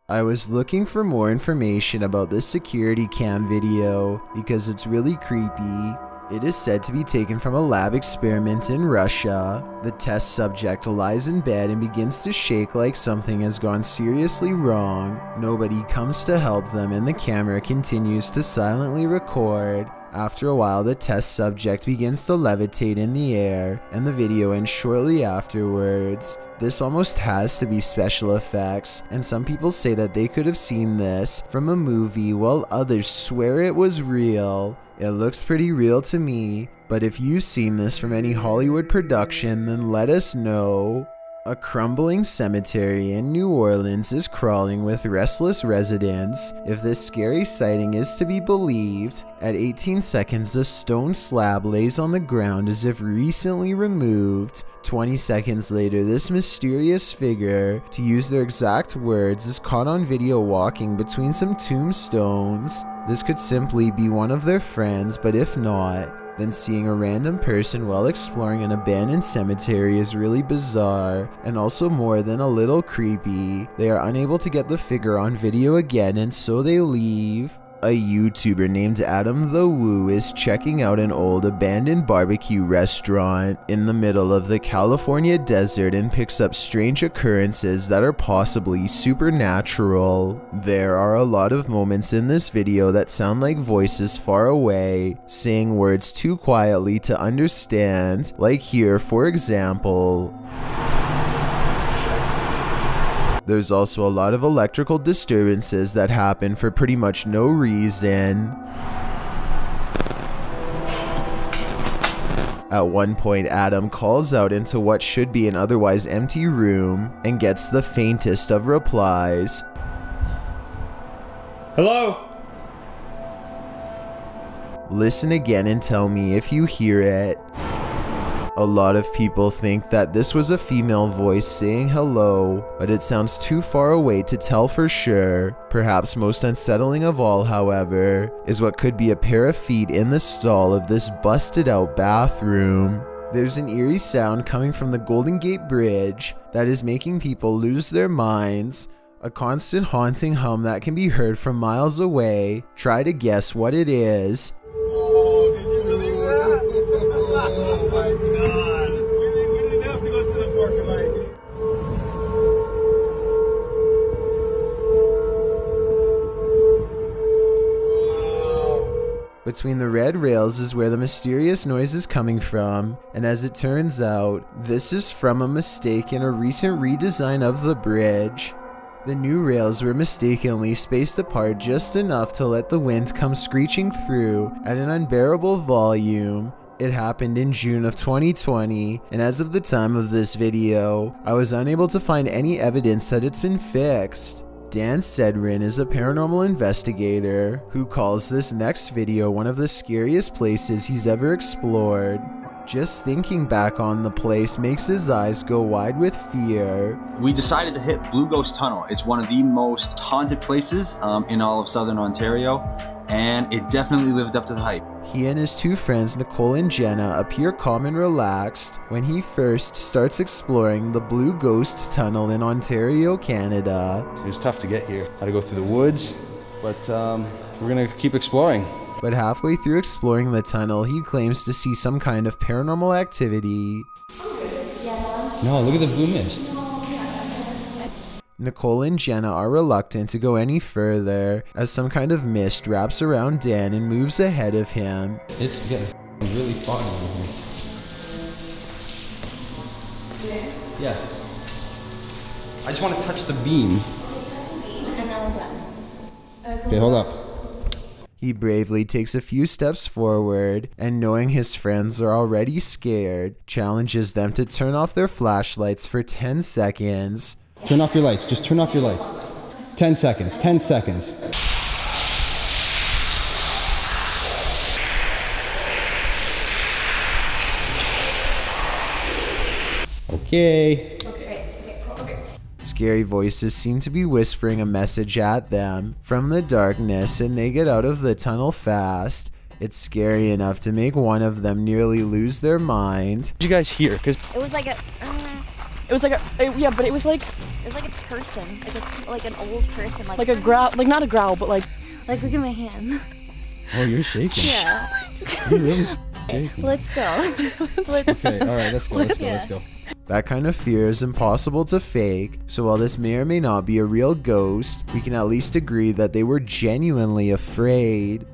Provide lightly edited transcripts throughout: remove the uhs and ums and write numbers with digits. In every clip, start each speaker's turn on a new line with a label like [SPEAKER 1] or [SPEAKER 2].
[SPEAKER 1] I was looking for more information about this security cam video because it's really creepy. It is said to be taken from a lab experiment in Russia. The test subject lies in bed and begins to shake like something has gone seriously wrong. Nobody comes to help them and the camera continues to silently record. After a while, the test subject begins to levitate in the air, and the video ends shortly afterwards. This almost has to be special effects, and some people say that they could have seen this from a movie while others swear it was real. It looks pretty real to me, but if you've seen this from any Hollywood production, then let us know. A crumbling cemetery in New Orleans is crawling with restless residents. If this scary sighting is to be believed, at 18 seconds a stone slab lays on the ground as if recently removed. 20 seconds later, this mysterious figure, to use their exact words, is caught on video walking between some tombstones. This could simply be one of their friends, but if not, then seeing a random person while exploring an abandoned cemetery is really bizarre, and also more than a little creepy. They are unable to get the figure on video again, and so they leave. A YouTuber named Adam the Woo is checking out an old abandoned barbecue restaurant in the middle of the California desert and picks up strange occurrences that are possibly supernatural. There are a lot of moments in this video that sound like voices far away, saying words too quietly to understand, like here for example. There's also a lot of electrical disturbances that happen for pretty much no reason. At one point, Adam calls out into what should be an otherwise empty room and gets the faintest of replies.
[SPEAKER 2] Hello?
[SPEAKER 1] Listen again and tell me if you hear it. A lot of people think that this was a female voice saying hello, but it sounds too far away to tell for sure. Perhaps most unsettling of all, however, is what could be a pair of feet in the stall of this busted out bathroom. There's an eerie sound coming from the Golden Gate Bridge that is making people lose their minds. A constant haunting hum that can be heard from miles away. Try to guess what it is.
[SPEAKER 3] Oh, did you believe that? Oh my god. We didn't have to go to the parking lot. Wow.
[SPEAKER 1] Between the red rails is where the mysterious noise is coming from, and as it turns out, this is from a mistake in a recent redesign of the bridge. The new rails were mistakenly spaced apart just enough to let the wind come screeching through at an unbearable volume. It happened in June of 2020, and as of the time of this video, I was unable to find any evidence that it's been fixed. Dan Sedrin is a paranormal investigator who calls this next video one of the scariest places he's ever explored. Just thinking back on the place makes his eyes go wide with fear.
[SPEAKER 4] We decided to hit Blue Ghost Tunnel. It's one of the most haunted places in all of Southern Ontario, and it definitely lived up to the hype.
[SPEAKER 1] He and his two friends, Nicole and Jenna, appear calm and relaxed when he first starts exploring the Blue Ghost Tunnel in Ontario, Canada.
[SPEAKER 2] It was tough to get here. Had to go through the woods, but we're gonna keep exploring.
[SPEAKER 1] But halfway through exploring the tunnel, he claims to see some kind of paranormal activity.
[SPEAKER 2] No, look at the blue mist.
[SPEAKER 1] Nicole and Jenna are reluctant to go any further as some kind of mist wraps around Dan and moves ahead of him.
[SPEAKER 2] It's getting really foggy over here. Yeah. I just want to touch the beam.
[SPEAKER 5] And then we're done.
[SPEAKER 2] Okay, hold up.
[SPEAKER 1] He bravely takes a few steps forward and, knowing his friends are already scared, challenges them to turn off their flashlights for 10 seconds.
[SPEAKER 2] Turn off your lights. Just turn off your lights. 10 seconds. 10 seconds. Okay.
[SPEAKER 1] Scary voices seem to be whispering a message at them from the darkness, and they get out of the tunnel fast. It's scary enough to make one of them nearly lose their mind.
[SPEAKER 2] What did you guys hear? Cause
[SPEAKER 5] It was like a
[SPEAKER 6] It was like yeah, but it was like a person, like an old person, like a growl, like not a growl, but like look at my hand.
[SPEAKER 7] Oh, you're shaking.
[SPEAKER 6] Yeah.
[SPEAKER 7] You're really shaking.
[SPEAKER 6] Let's go.
[SPEAKER 7] Okay, all right, let's go.
[SPEAKER 1] That kind of fear is impossible to fake, so while this may or may not be a real ghost, we can at least agree that they were genuinely afraid.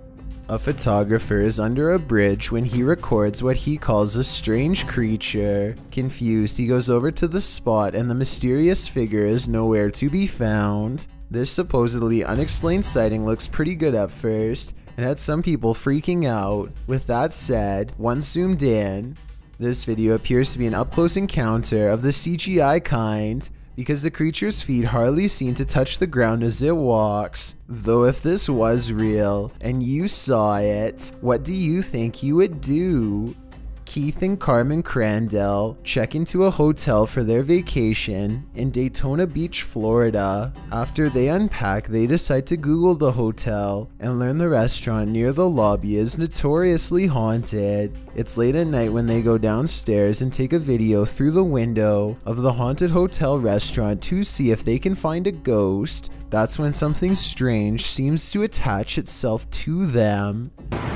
[SPEAKER 1] A photographer is under a bridge when he records what he calls a strange creature. Confused, he goes over to the spot and the mysterious figure is nowhere to be found. This supposedly unexplained sighting looks pretty good at first and had some people freaking out. With that said, once zoomed in, this video appears to be an up-close encounter of the CGI kind, because the creature's feet hardly seem to touch the ground as it walks. Though if this was real, and you saw it, what do you think you would do? Keith and Carmen Crandell check into a hotel for their vacation in Daytona Beach, Florida. After they unpack, they decide to Google the hotel and learn the restaurant near the lobby is notoriously haunted. It's late at night when they go downstairs and take a video through the window of the haunted hotel restaurant to see if they can find a ghost. That's when something strange seems to attach itself to them.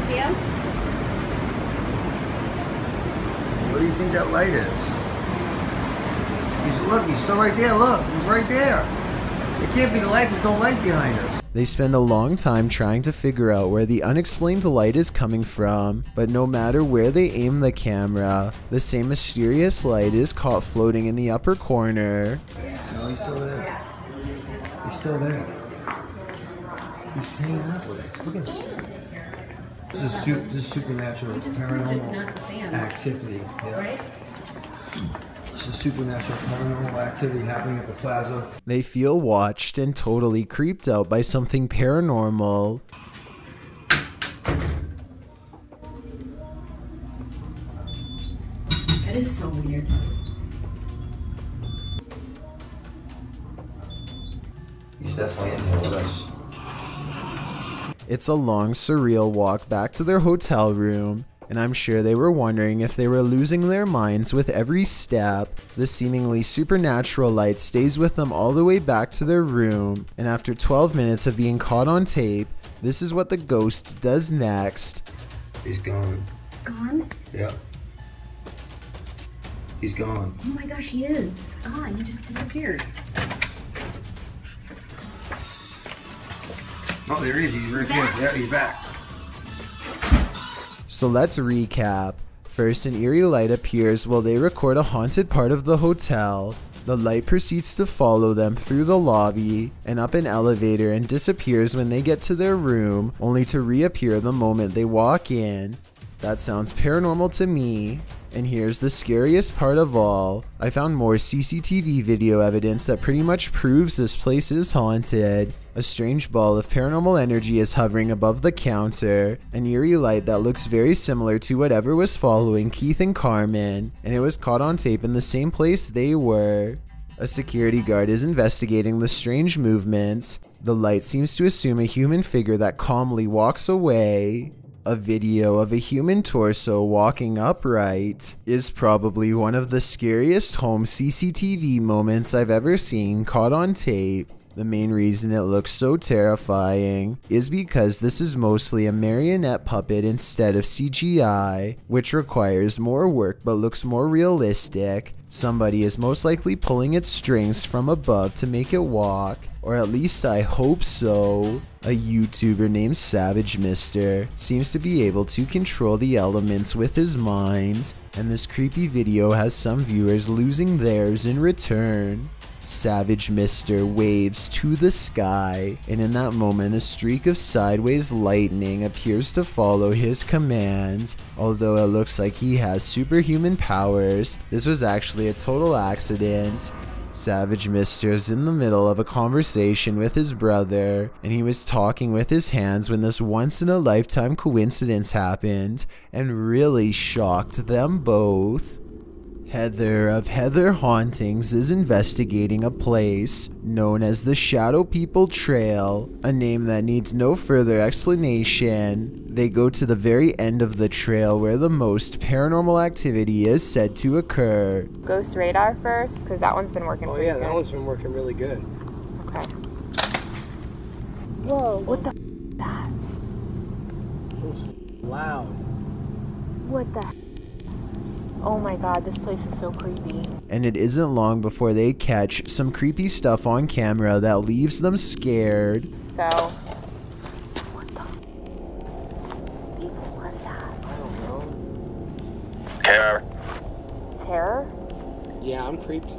[SPEAKER 6] See him?
[SPEAKER 3] What do you think that light is? Look, he's still right there. Look, he's right there. It can't be the light. There's no light behind us.
[SPEAKER 1] They spend a long time trying to figure out where the unexplained light is coming from, but no matter where they aim the camera, the same mysterious light is caught floating in the upper corner.
[SPEAKER 3] No, he's still there. He's still there. He's hanging out with us. Look at him. This is supernatural, paranormal activity. Yeah. This is supernatural, paranormal activity happening at the plaza.
[SPEAKER 1] They feel watched and totally creeped out by something paranormal.
[SPEAKER 6] That is so weird.
[SPEAKER 3] He's definitely in here with us.
[SPEAKER 1] It's a long, surreal walk back to their hotel room, and I'm sure they were wondering if they were losing their minds with every step. The seemingly supernatural light stays with them all the way back to their room, and after 12 minutes of being caught on tape, this is what the ghost does next.
[SPEAKER 3] He's gone.
[SPEAKER 6] Gone?
[SPEAKER 3] Yeah. He's gone.
[SPEAKER 6] Oh my gosh, he is gone. He just disappeared.
[SPEAKER 3] Oh, there he is. He's right there. Yeah, he's back.
[SPEAKER 1] So let's recap. First, an eerie light appears while they record a haunted part of the hotel. The light proceeds to follow them through the lobby and up an elevator and disappears when they get to their room, only to reappear the moment they walk in. That sounds paranormal to me. And here's the scariest part of all. I found more CCTV video evidence that pretty much proves this place is haunted. A strange ball of paranormal energy is hovering above the counter, an eerie light that looks very similar to whatever was following Keith and Carmen, and it was caught on tape in the same place they were. A security guard is investigating the strange movements. The light seems to assume a human figure that calmly walks away. A video of a human torso walking upright is probably one of the scariest home CCTV moments I've ever seen caught on tape. The main reason it looks so terrifying is because this is mostly a marionette puppet instead of CGI, which requires more work but looks more realistic. Somebody is most likely pulling its strings from above to make it walk, or at least I hope so. A YouTuber named Savage Mister seems to be able to control the elements with his mind, and this creepy video has some viewers losing theirs in return. Savage Mister waves to the sky, and in that moment a streak of sideways lightning appears to follow his commands. Although it looks like he has superhuman powers, this was actually a total accident. Savage Mister is in the middle of a conversation with his brother, and he was talking with his hands when this once-in-a-lifetime coincidence happened and really shocked them both. Heather of Heather Hauntings is investigating a place known as the Shadow People Trail, a name that needs no further explanation. They go to the very end of the trail where the most paranormal activity is said to occur.
[SPEAKER 8] Ghost radar first, because that one's been working pretty good.
[SPEAKER 9] Oh yeah, that one's been working really good.
[SPEAKER 8] Okay. Whoa, what the that?
[SPEAKER 9] It was loud.
[SPEAKER 8] What the Oh my god, this place is so creepy.
[SPEAKER 1] And it isn't long before they catch some creepy stuff on camera that leaves them scared.
[SPEAKER 8] So, what the was that?
[SPEAKER 9] I don't know.
[SPEAKER 10] Terror.
[SPEAKER 8] Terror?
[SPEAKER 9] Yeah, I'm creeped.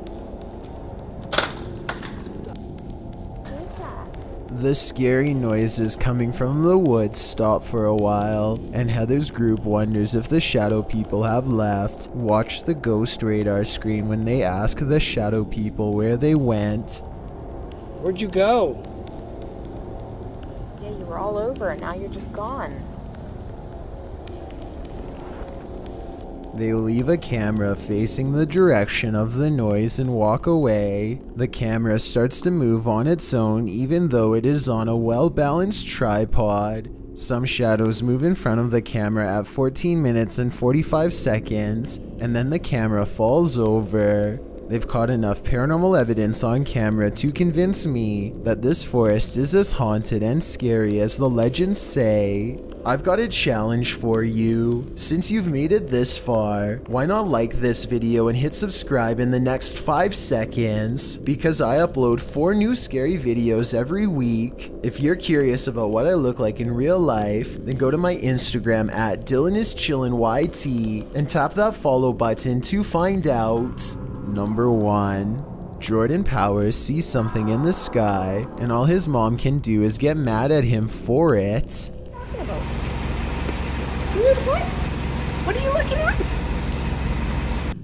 [SPEAKER 1] The scary noises coming from the woods stop for a while, and Heather's group wonders if the shadow people have left. Watch the ghost radar screen when they ask the shadow people where they went.
[SPEAKER 9] Where'd you go?
[SPEAKER 8] Yeah, you were all over and now you're just gone.
[SPEAKER 1] They leave a camera facing the direction of the noise and walk away. The camera starts to move on its own even though it is on a well-balanced tripod. Some shadows move in front of the camera at 14 minutes and 45 seconds, and then the camera falls over. They've caught enough paranormal evidence on camera to convince me that this forest is as haunted and scary as the legends say. I've got a challenge for you. Since you've made it this far, why not like this video and hit subscribe in the next 5 seconds? Because I upload 4 new scary videos every week. If you're curious about what I look like in real life, then go to my Instagram at DylanIsChillinYT and tap that follow button to find out. Number 1. Jordan Powers sees something in the sky, and all his mom can do is get mad at him for it.
[SPEAKER 8] What are you looking at?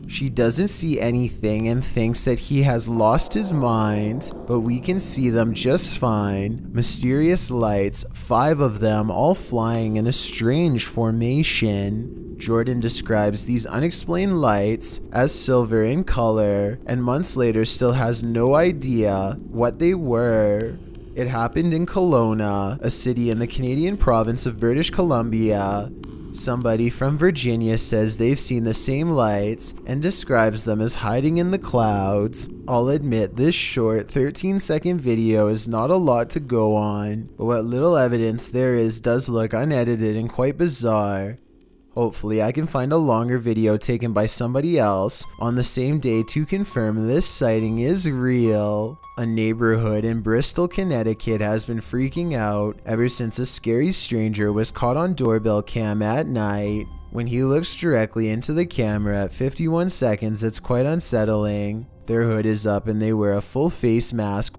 [SPEAKER 1] She doesn't see anything and thinks that he has lost his mind, but we can see them just fine. Mysterious lights, 5 of them all flying in a strange formation. Jordan describes these unexplained lights as silver in color, and months later still has no idea what they were. It happened in Kelowna, a city in the Canadian province of British Columbia. Somebody from Virginia says they've seen the same lights and describes them as hiding in the clouds. I'll admit this short 13-second video is not a lot to go on, but what little evidence there is does look unedited and quite bizarre. Hopefully I can find a longer video taken by somebody else on the same day to confirm this sighting is real. A neighborhood in Bristol, Connecticut has been freaking out ever since a scary stranger was caught on doorbell cam at night. When he looks directly into the camera at 51 seconds, it's quite unsettling. Their hood is up and they wear a full face mask